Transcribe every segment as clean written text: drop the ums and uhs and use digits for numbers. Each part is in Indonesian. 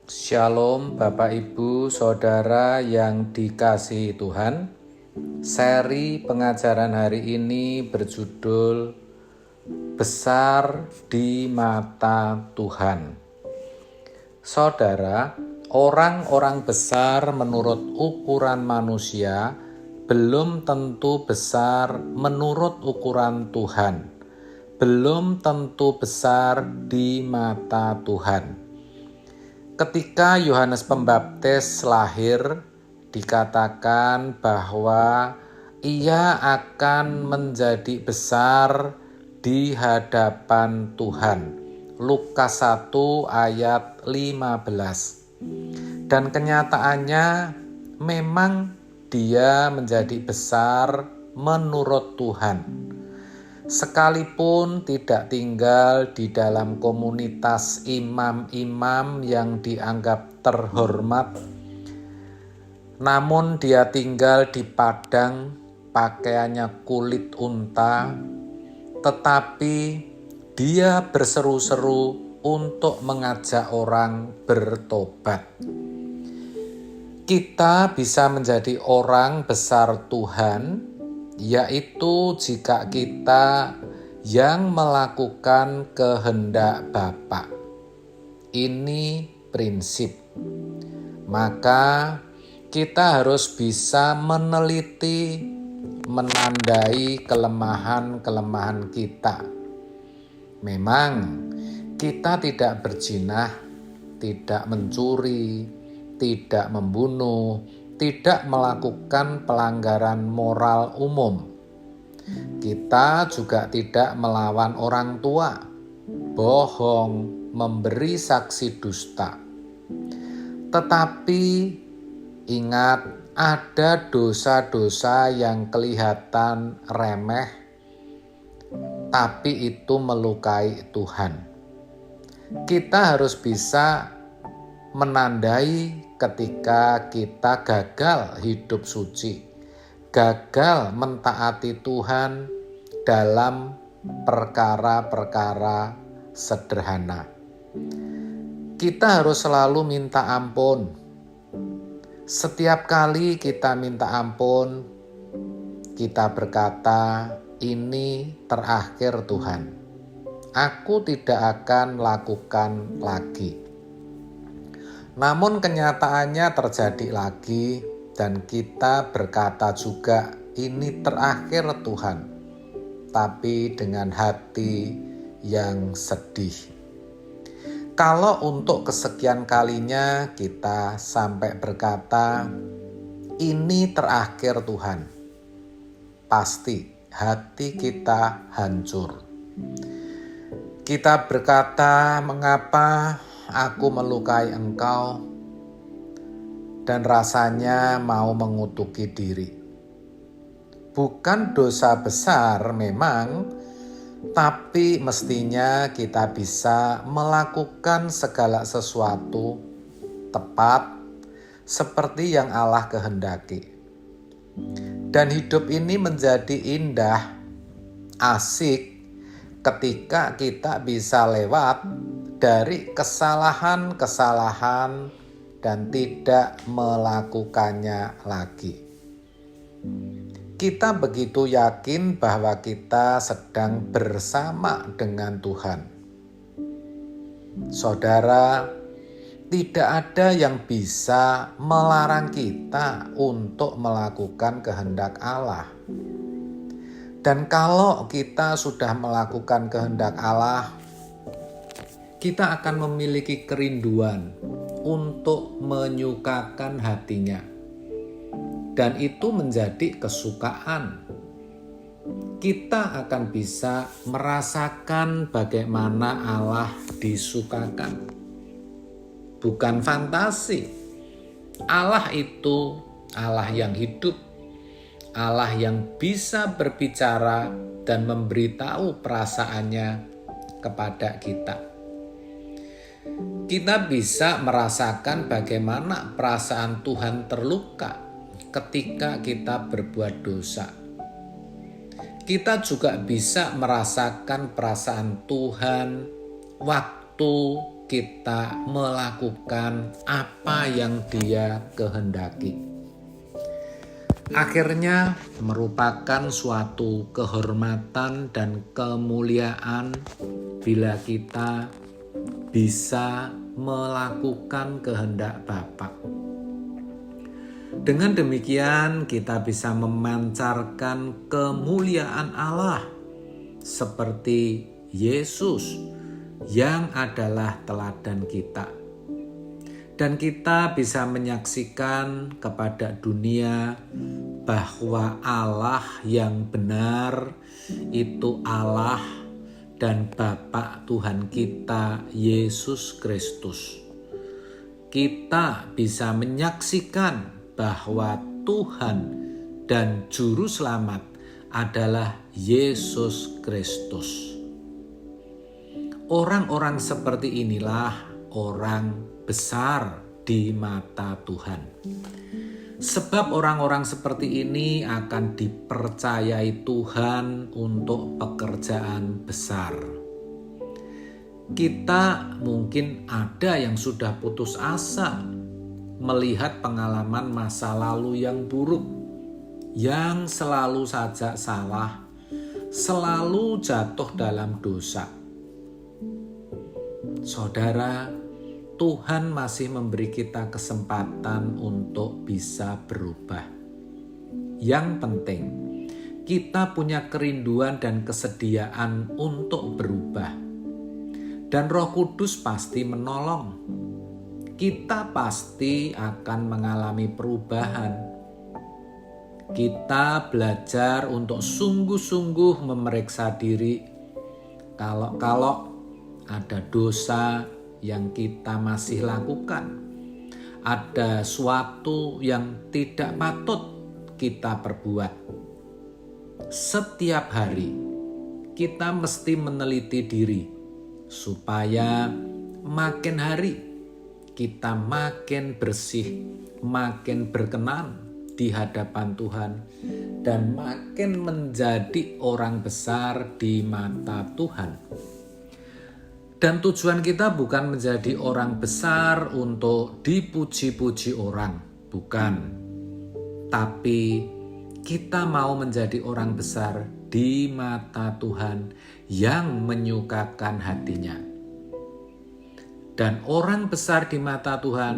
Shalom Bapak Ibu Saudara yang dikasihi Tuhan. Seri pengajaran hari ini berjudul Besar di Mata Tuhan. Saudara, orang-orang besar menurut ukuran manusia belum tentu besar menurut ukuran Tuhan. Belum tentu besar di mata Tuhan. Ketika Yohanes Pembaptis lahir, dikatakan bahwa ia akan menjadi besar di hadapan Tuhan. Lukas 1 ayat 15. Dan kenyataannya memang dia menjadi besar menurut Tuhan. Sekalipun tidak tinggal di dalam komunitas imam-imam yang dianggap terhormat, namun dia tinggal di padang, pakaiannya kulit unta, tetapi dia berseru-seru untuk mengajak orang bertobat. Kita bisa menjadi orang besar Tuhan, yaitu jika kita yang melakukan kehendak Bapa. Ini prinsip. Maka kita harus bisa meneliti, menandai kelemahan-kelemahan kita. Memang kita tidak berzina, tidak mencuri, tidak membunuh, tidak melakukan pelanggaran moral umum. Kita juga tidak melawan orang tua, bohong, memberi saksi dusta. Tetapi ingat, ada dosa-dosa yang kelihatan remeh, tapi itu melukai Tuhan. Kita harus bisa menandai ketika kita gagal hidup suci, gagal mentaati Tuhan dalam perkara-perkara sederhana. Kita harus selalu minta ampun. Setiap kali kita minta ampun, kita berkata, "Ini terakhir Tuhan. Aku tidak akan lakukan lagi." Namun kenyataannya terjadi lagi dan kita berkata juga, "Ini terakhir Tuhan," tapi dengan hati yang sedih. Kalau untuk kesekian kalinya kita sampai berkata, "Ini terakhir Tuhan," pasti hati kita hancur. Kita berkata, "Mengapa aku melukai Engkau?" dan rasanya mau mengutuki diri. Bukan dosa besar memang, tapi mestinya kita bisa melakukan segala sesuatu tepat seperti yang Allah kehendaki. Dan hidup ini menjadi indah, asik ketika kita bisa lewat dari kesalahan-kesalahan dan tidak melakukannya lagi. Kita begitu yakin bahwa kita sedang bersama dengan Tuhan. Saudara, tidak ada yang bisa melarang kita untuk melakukan kehendak Allah. Dan kalau kita sudah melakukan kehendak Allah, kita akan memiliki kerinduan untuk menyukakan hatinya. Dan itu menjadi kesukaan. Kita akan bisa merasakan bagaimana Allah disukakan. Bukan fantasi. Allah itu Allah yang hidup. Allah yang bisa berbicara dan memberitahu perasaannya kepada kita. Kita bisa merasakan bagaimana perasaan Tuhan terluka ketika kita berbuat dosa. Kita juga bisa merasakan perasaan Tuhan waktu kita melakukan apa yang Dia kehendaki. Akhirnya merupakan suatu kehormatan dan kemuliaan bila kita bisa melakukan kehendak Bapa. Dengan demikian kita bisa memancarkan kemuliaan Allah seperti Yesus yang adalah teladan kita. Dan kita bisa menyaksikan kepada dunia bahwa Allah yang benar itu Allah dan Bapa Tuhan kita Yesus Kristus. Kita bisa menyaksikan bahwa Tuhan dan Juru Selamat adalah Yesus Kristus. Orang-orang seperti inilah orang besar di mata Tuhan. Sebab orang-orang seperti ini akan dipercayai Tuhan untuk pekerjaan besar. Kita mungkin ada yang sudah putus asa melihat pengalaman masa lalu yang buruk, yang selalu saja salah, selalu jatuh dalam dosa. Saudara, Tuhan masih memberi kita kesempatan untuk bisa berubah. Yang penting, kita punya kerinduan dan kesediaan untuk berubah. Dan Roh Kudus pasti menolong. Kita pasti akan mengalami perubahan. Kita belajar untuk sungguh-sungguh memeriksa diri. Kalau ada dosa yang kita masih lakukan, ada suatu yang tidak patut kita perbuat. Setiap hari kita mesti meneliti diri supaya makin hari kita makin bersih, makin berkenan di hadapan Tuhan dan makin menjadi orang besar di mata Tuhan. Dan tujuan kita bukan menjadi orang besar untuk dipuji-puji orang, bukan. Tapi kita mau menjadi orang besar di mata Tuhan yang menyukakan hatinya. Dan orang besar di mata Tuhan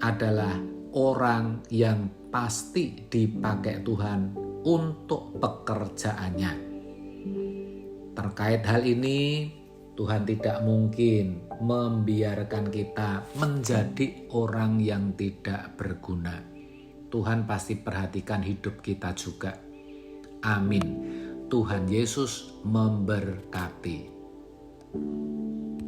adalah orang yang pasti dipakai Tuhan untuk pekerjaannya. Terkait hal ini, Tuhan tidak mungkin membiarkan kita menjadi orang yang tidak berguna. Tuhan pasti perhatikan hidup kita juga. Amin. Tuhan Yesus memberkati.